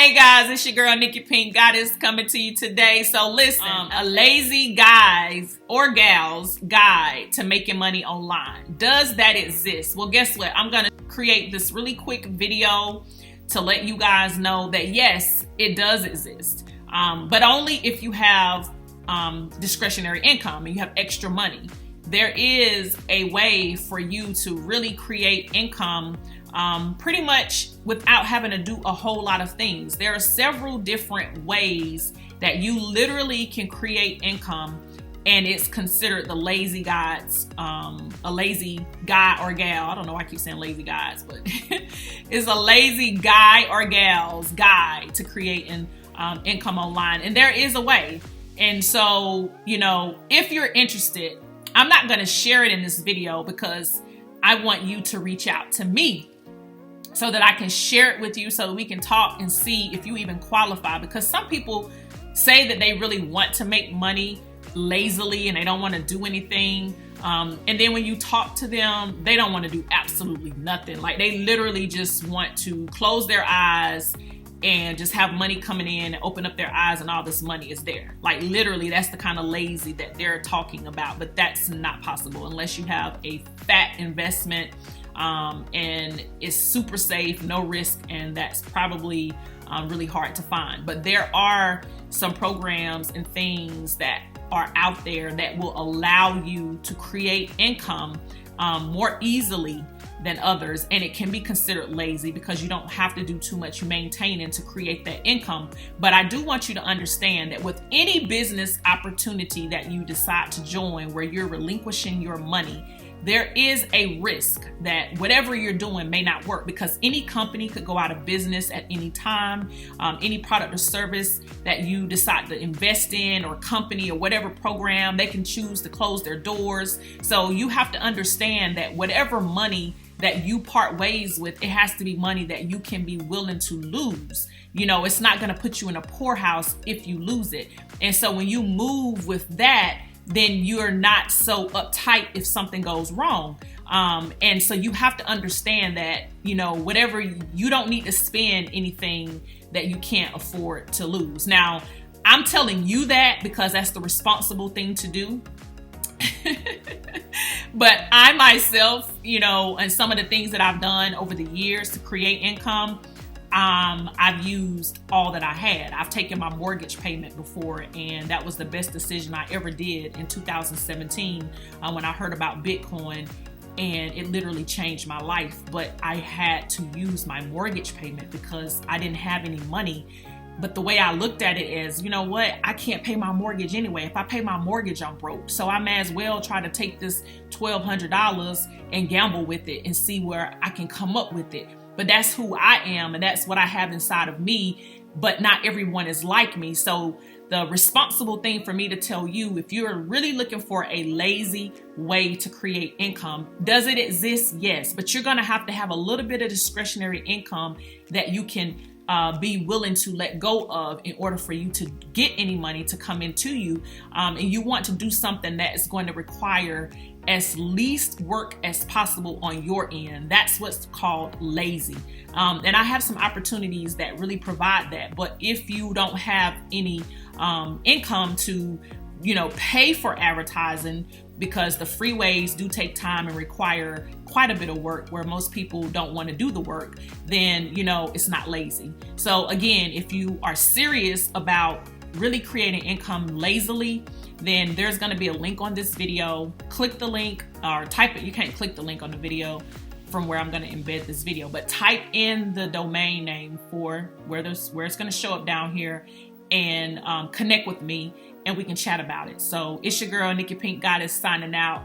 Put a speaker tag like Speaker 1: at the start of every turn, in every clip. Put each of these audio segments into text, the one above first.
Speaker 1: Hey guys, it's your girl Nikki PinkkGoddess coming to you today. So listen, a lazy guy's or gal's guide to making money online. Does that exist? Well, guess what? I'm gonna create this really quick video to let you guys know that yes, it does exist, but only if you have discretionary income and you have extra money. There is a way for you to really create income pretty much without having to do a whole lot of things. There are several different ways that you literally can create income, and it's considered the lazy guys, a lazy guy or gal. I don't know why I keep saying lazy guys, but it's a lazy guy or gal's guide to create income online. And there is a way. And so, you know, if you're interested, I'm not going to share it in this video because I want you to reach out to me so that I can share it with you so that we can talk and see if you even qualify. Because some people say that they really want to make money lazily and they don't want to do anything. And then when you talk to them, they don't want to do absolutely nothing. Like they literally just want to close their eyes and just have money coming in and open up their eyes and all this money is there. Like literally, that's the kind of lazy that they're talking about, but that's not possible unless you have a fat investment and it's super safe, no risk, and that's probably really hard to find. But there are some programs and things that are out there that will allow you to create income more easily than others, and it can be considered lazy because you don't have to do too much maintaining to create that income. But I do want you to understand that with any business opportunity that you decide to join where you're relinquishing your money, there is a risk that whatever you're doing may not work, because any company could go out of business at any time. Any product or service that you decide to invest in, or company or whatever program, they can choose to close their doors. So you have to understand that whatever money that you part ways with, it has to be money that you can be willing to lose. You know, it's not going to put you in a poorhouse if you lose it. And so when you move with that, then you're not so uptight if something goes wrong. And so you have to understand that, you know, whatever, you don't need to spend anything that you can't afford to lose. Now, I'm telling you that because that's the responsible thing to do. But I myself, you know, and some of the things that I've done over the years to create income, I've used all that I had. I've taken my mortgage payment before, and that was the best decision I ever did in 2017 when I heard about Bitcoin, and it literally changed my life. But I had to use my mortgage payment because I didn't have any money. But the way I looked at it is, you know what? I can't pay my mortgage anyway. If I pay my mortgage, I'm broke. So I may as well try to take this $1,200 and gamble with it and see where I can come up with it. But that's who I am, and that's what I have inside of me. But not everyone is like me. So the responsible thing for me to tell you, if you're really looking for a lazy way to create income, does it exist? Yes. But you're going to have a little bit of discretionary income that you can be willing to let go of in order for you to get any money to come into you. And you want to do something that is going to require as least work as possible on your end. That's what's called lazy. And I have some opportunities that really provide that. But if you don't have any income to, you know, pay for advertising, because the free ways do take time and require quite a bit of work where most people don't want to do the work, then, you know, it's not lazy. So again, if you are serious about really creating income lazily, then there's going to be a link on this video. Click the link or type it. You can't click the link on the video from where I'm going to embed this video, but type in the domain name for where it's going to show up down here, and connect with me and we can chat about it. So it's your girl Nikki PinkkGoddess signing out.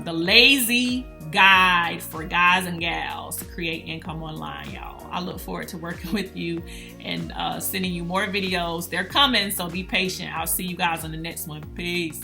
Speaker 1: The lazy guide for guys and gals to create income online, y'all. I look forward to working with you and sending you more videos. They're coming, so be patient. I'll see you guys on the next one. Peace.